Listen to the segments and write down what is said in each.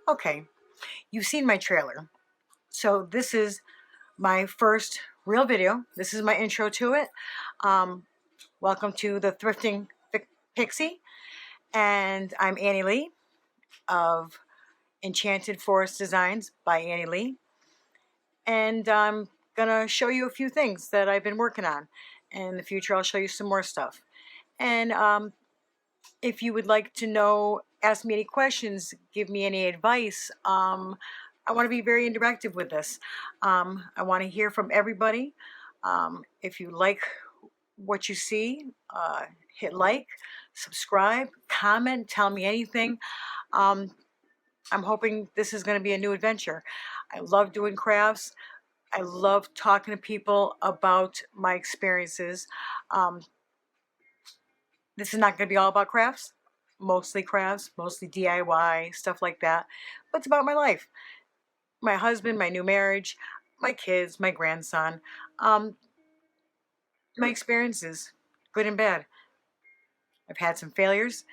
Okay, you've seen my trailer. So this is my first real video. This is my intro to it. Um, Welcome to the Thrifting Pixie. And I'm Annie Lee of Enchanted Forest Designs by Annie Lee. And I'm gonna show you a few things that I've been working on. In the future, I'll show you some more stuff. And if you would like to know, ask me any questions, give me any advice, I want to be very interactive with this. I want to hear from everybody. If you like what you see, hit like, subscribe, comment, tell me anything. Um, I'm hoping this is going to be a new adventure. I love doing crafts. I love talking to people about my experiences. Um, this is not going to be all about crafts, mostly DIY, stuff like that. But it's about my life, my husband, my new marriage, my kids, my grandson, um, my experiences, good and bad. I've had some failures,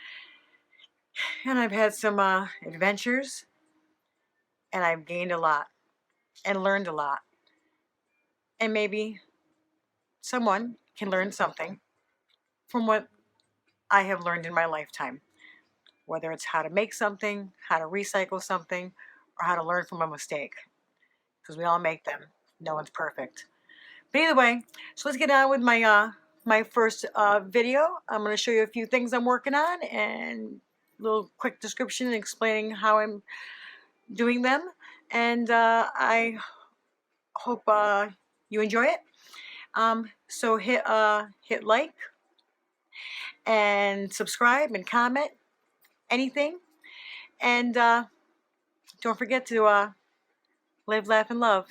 and I've had some adventures, and I've gained a lot and learned a lot. And maybe someone can learn something from what I have learned in my lifetime, whether it's how to make something, how to recycle something, or how to learn from a mistake, because we all make them. No one's perfect. But either way, so let's get on with my first video. I'm going to show you a few things I'm working on and a little quick description explaining how I'm doing them. And I hope you enjoy it. So hit like and subscribe and comment anything. And don't forget to live, laugh, and love.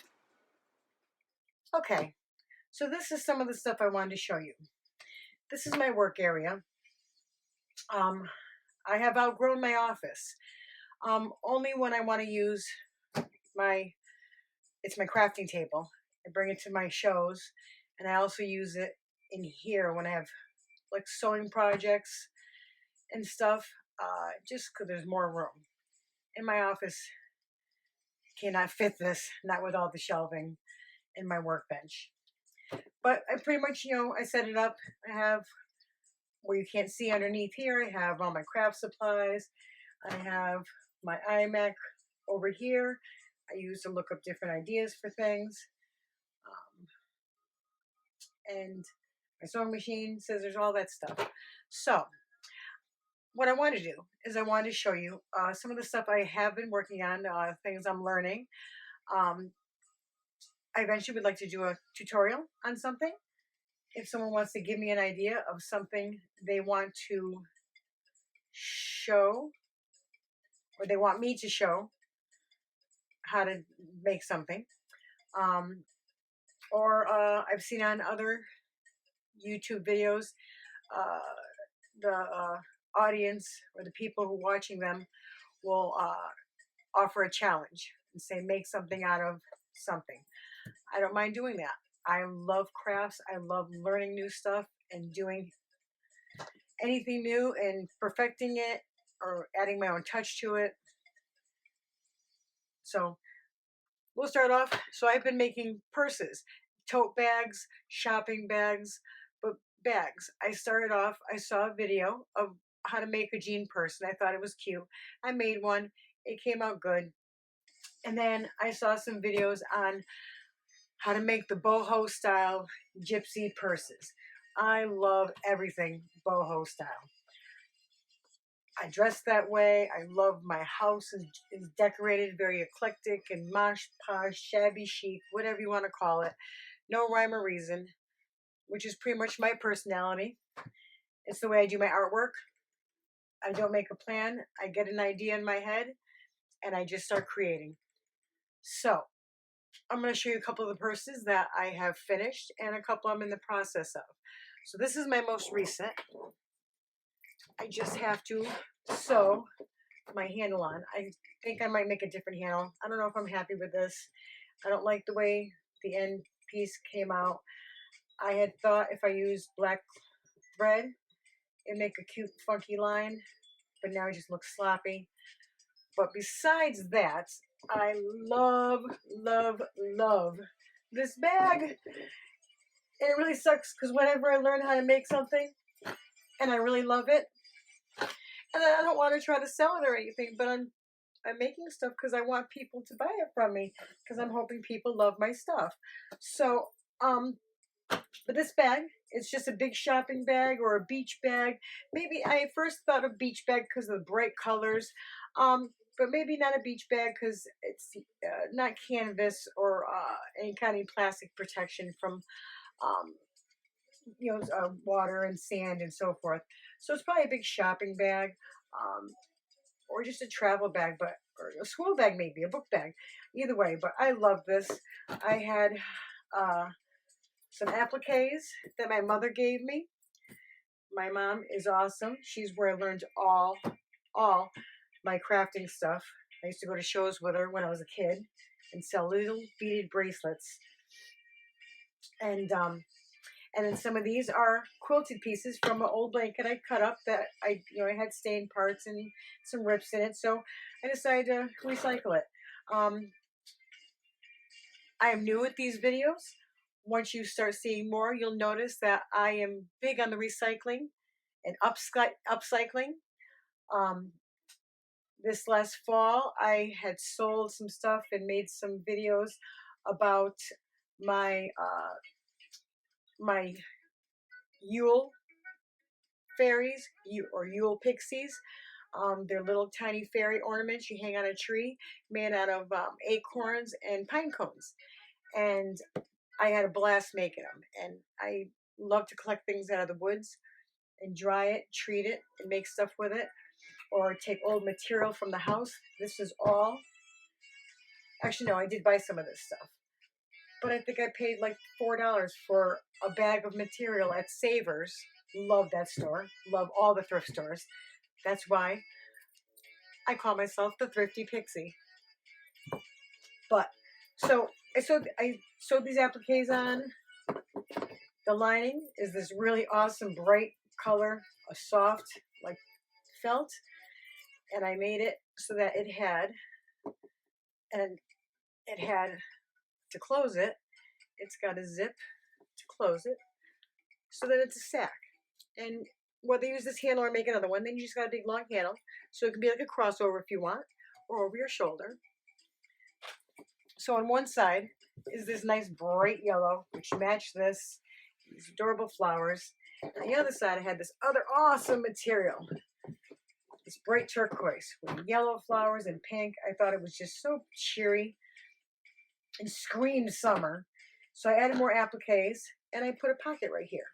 Okay, so this is some of the stuff I wanted to show you. This is my work area. I have outgrown my office. Only when I want to use my, it's my crafting table. I bring it to my shows, and I also use it in here when I have like sewing projects and stuff, just because there's more room. In my office, cannot fit this, not with all the shelving in my workbench. But I pretty much, I set it up. I have where you can't see underneath here, I have all my craft supplies. I have my iMac over here. I use to look up different ideas for things. And my sewing machine, scissors, all that stuff. So what I want to do is I want to show you some of the stuff I have been working on, things I'm learning. I eventually would like to do a tutorial on something. If someone wants to give me an idea of something they want to show, or they want me to show how to make something, or I've seen on other YouTube videos, the audience or the people who are watching them will offer a challenge and say make something out of something. I don't mind doing that. I love crafts. I love learning new stuff and doing anything new and perfecting it or adding my own touch to it. So we'll start off. So I've been making purses, tote bags, shopping bags, but bags. I started off, I saw a video of how to make a jean purse and I thought it was cute. I made one. It came out good. And then I saw some videos on how to make the boho style gypsy purses. I love everything boho style. I dress that way. I love my house is decorated very eclectic and mosh posh, shabby chic, whatever you want to call it. No rhyme or reason, which is pretty much my personality. It's the way I do my artwork. I don't make a plan. I get an idea in my head and I just start creating. So I'm going to show you a couple of the purses that I have finished and a couple I'm in the process of. So this is my most recent. I just have to sew my handle on. I think I might make a different handle. I don't know if I'm happy with this. I don't like the way the end piece came out. I had thought if I used black thread, it'd make a cute funky line, but now it just looks sloppy. But besides that, I love, love, love this bag. And it really sucks because whenever I learn how to make something and I really love it, and I don't want to try to sell it or anything, but I'm making stuff because I want people to buy it from me because I'm hoping people love my stuff. So, but this bag, it's just a big shopping bag or a beach bag. Maybe I first thought of beach bag because of the bright colors, but maybe not a beach bag because it's not canvas or any kind of plastic protection from um, water and sand and so forth. So it's probably a big shopping bag. Or just a travel bag, but or a school bag maybe, a book bag. Either way, but I love this. I had some appliques that my mother gave me. My mom is awesome. She's where I learned all my crafting stuff. I used to go to shows with her when I was a kid and sell little beaded bracelets. And then some of these are quilted pieces from an old blanket I cut up that I had stained parts and some rips in it. So I decided to recycle it. I am new at these videos. Once you start seeing more, you'll notice that I am big on the recycling and upcycling. This last fall, I had sold some stuff and made some videos about my Yule fairies or Yule pixies. They're little tiny fairy ornaments you hang on a tree made out of acorns and pine cones. And I had a blast making them. And I love to collect things out of the woods and dry it, treat it, and make stuff with it. Or take old material from the house. This is all. Actually, no, I did buy some of this stuff. But I think I paid like $4 for a bag of material at Savers. Love that store. Love all the thrift stores. That's why I call myself the Thrifty Pixie. But I sewed these appliques on. The lining is this really awesome bright color, a soft like felt, and I made it so that it had to close it. It's got a zip to close it, so that it's a sack. And whether you use this handle or make another one, then you just got a big long handle, so it can be like a crossover if you want, or over your shoulder. So on one side is this nice bright yellow, which matched these adorable flowers. On the other side, I had this other awesome material, this bright turquoise with yellow flowers and pink. I thought it was just so cheery and screamed summer. So I added more appliques, and I put a pocket right here.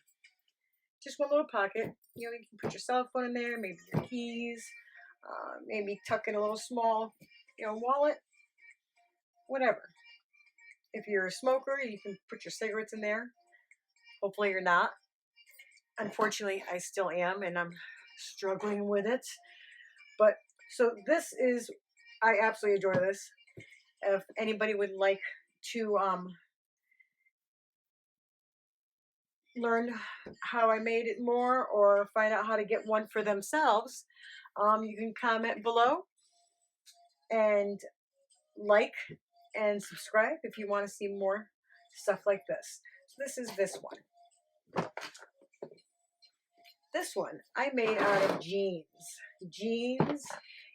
Just one little pocket. You can put your cell phone in there, maybe your keys, maybe tuck in a little small, wallet, whatever. If you're a smoker, you can put your cigarettes in there. Hopefully you're not. Unfortunately, I still am, and I'm struggling with it. But so I absolutely adore this. If anybody would like to learn how I made it more or find out how to get one for themselves, you can comment below and like and subscribe if you want to see more stuff like this. So this is this one. This one I made out of jeans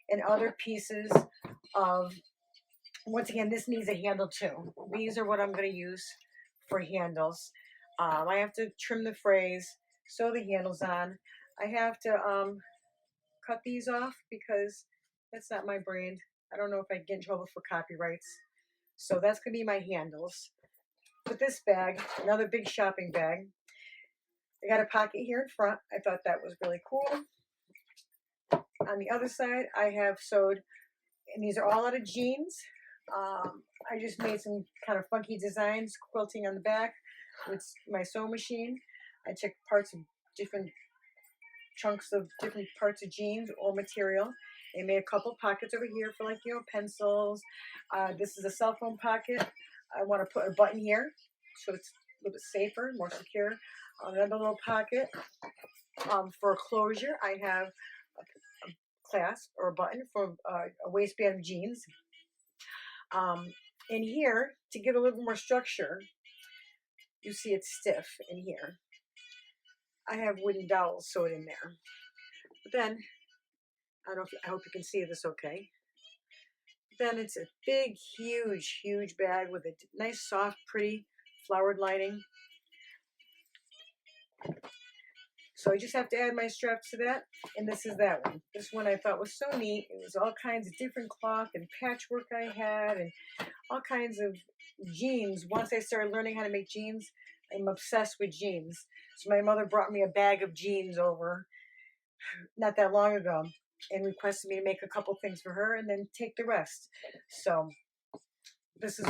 and other pieces of, once again, this needs a handle too. These are what I'm going to use for handles. I have to trim the frays, sew the handles on. I have to cut these off because that's not my brand. I don't know if I get in trouble for copyrights. So that's going to be my handles. With this bag, another big shopping bag, I got a pocket here in front. I thought that was really cool. On the other side, I have sewed, and these are all out of jeans. I just made some kind of funky designs, quilting on the back with my sewing machine. I took parts of different chunks of different parts of jeans or material and made a couple pockets over here for pencils. This is a cell phone pocket. I want to put a button here so it's a little bit safer, more secure. Another little pocket for closure. I have a clasp or a button for a waistband of jeans. In here, to give a little more structure, you see it's stiff in here. I have wooden dowels sewed in there. But then, I hope you can see this okay. Then it's a big, huge bag with a nice, soft, pretty flowered lining. So I just have to add my straps to that, and this is that one. This one I thought was so neat. It was all kinds of different cloth and patchwork I had, and all kinds of jeans. Once I started learning how to make jeans, I'm obsessed with jeans. So my mother brought me a bag of jeans over not that long ago and requested me to make a couple things for her and then take the rest. So this is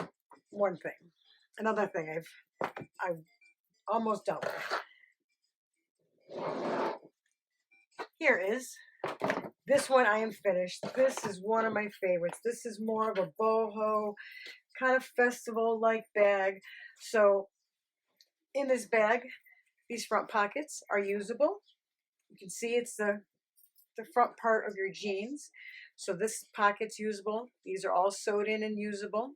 one thing. Another thing I've almost done with. Here is this one. I am finished. This is one of my favorites. This is more of a boho kind of festival-like bag. So in this bag, these front pockets are usable. You can see it's the front part of your jeans. So this pocket's usable. These are all sewed in and usable.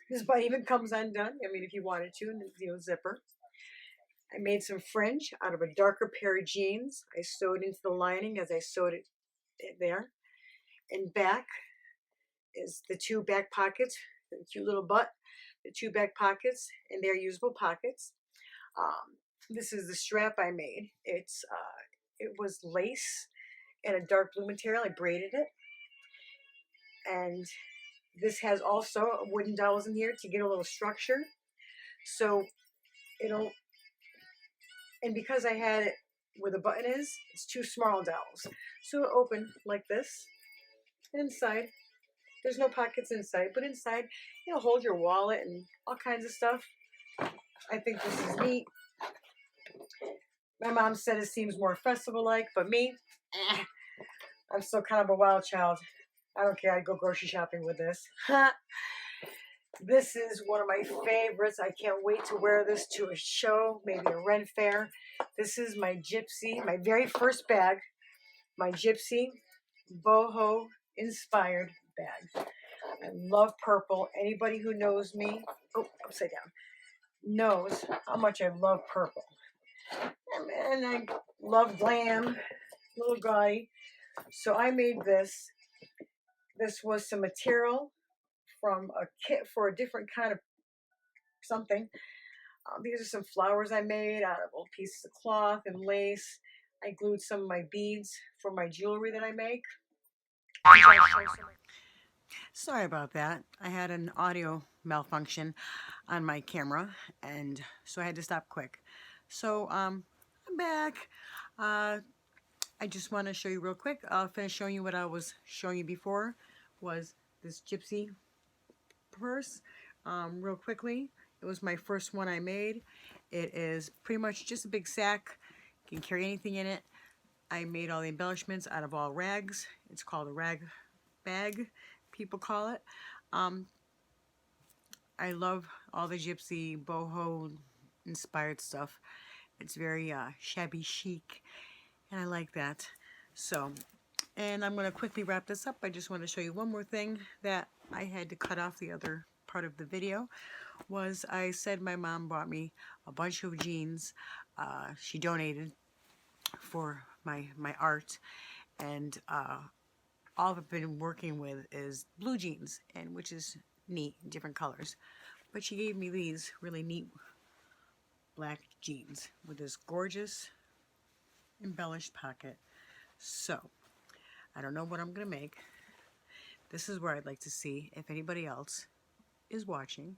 This button even comes undone. I mean, if you wanted to, and the zipper. I made some fringe out of a darker pair of jeans. I sewed into the lining as I sewed it there. And back is the two back pockets, the cute little butt, the two back pockets, and they're usable pockets. This is the strap I made. It was lace and a dark blue material. I braided it. And this has also wooden dowels in here to get a little structure. So and because I had it where the button is, it's two small dowels. So it opened like this. Inside, there's no pockets inside, but inside, hold your wallet and all kinds of stuff. I think this is neat. My mom said it seems more festival-like, but me, I'm still kind of a wild child. I don't care. I'd go grocery shopping with this. This is one of my favorites. I can't wait to wear this to a show, maybe a Ren fair. This is my Gypsy, my very first bag, my Gypsy boho inspired bag. I love purple. Anybody who knows me, upside down, knows how much I love purple. And I love glam, little guy. So I made this. This was some material from a kit for a different kind of something. These are some flowers I made out of old pieces of cloth and lace. I glued some of my beads for my jewelry that I make. Sorry about that. I had an audio malfunction on my camera, and so I had to stop quick. So I'm back. I just want to show you real quick. I'll finish showing you what I was showing you before, was this Gypsy purse. Real quickly, it was my first one I made. It is pretty much just a big sack. You can carry anything in it. I made all the embellishments out of all rags. It's called a rag bag, people call it. I love all the Gypsy boho inspired stuff. It's very shabby chic, and I like that. So, and I'm going to quickly wrap this up. I just want to show you one more thing that I had to cut off the other part of the video. Was I said my mom bought me a bunch of jeans. She donated for my art, and all I've been working with is blue jeans, and which is neat, different colors. But she gave me these really neat black jeans with this gorgeous embellished pocket. So I don't know what I'm gonna make. This is where I'd like to see if anybody else is watching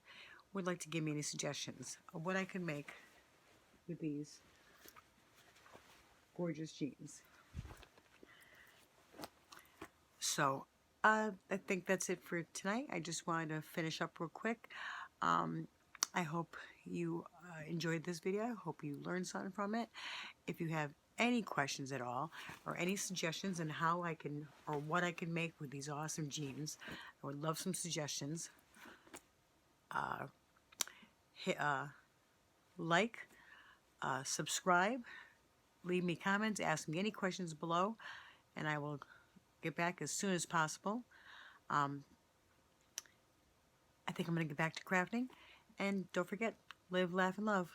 would like to give me any suggestions of what I can make with these gorgeous jeans. So I think that's it for tonight. I just wanted to finish up real quick. I hope you enjoyed this video. I hope you learned something from it. If you have any questions at all, or any suggestions on how I can, or what I can make with these awesome jeans, I would love some suggestions. Hit like, subscribe, leave me comments, ask me any questions below. and I will get back as soon as possible. I think I'm going to get back to crafting. And don't forget, live, laugh, and love.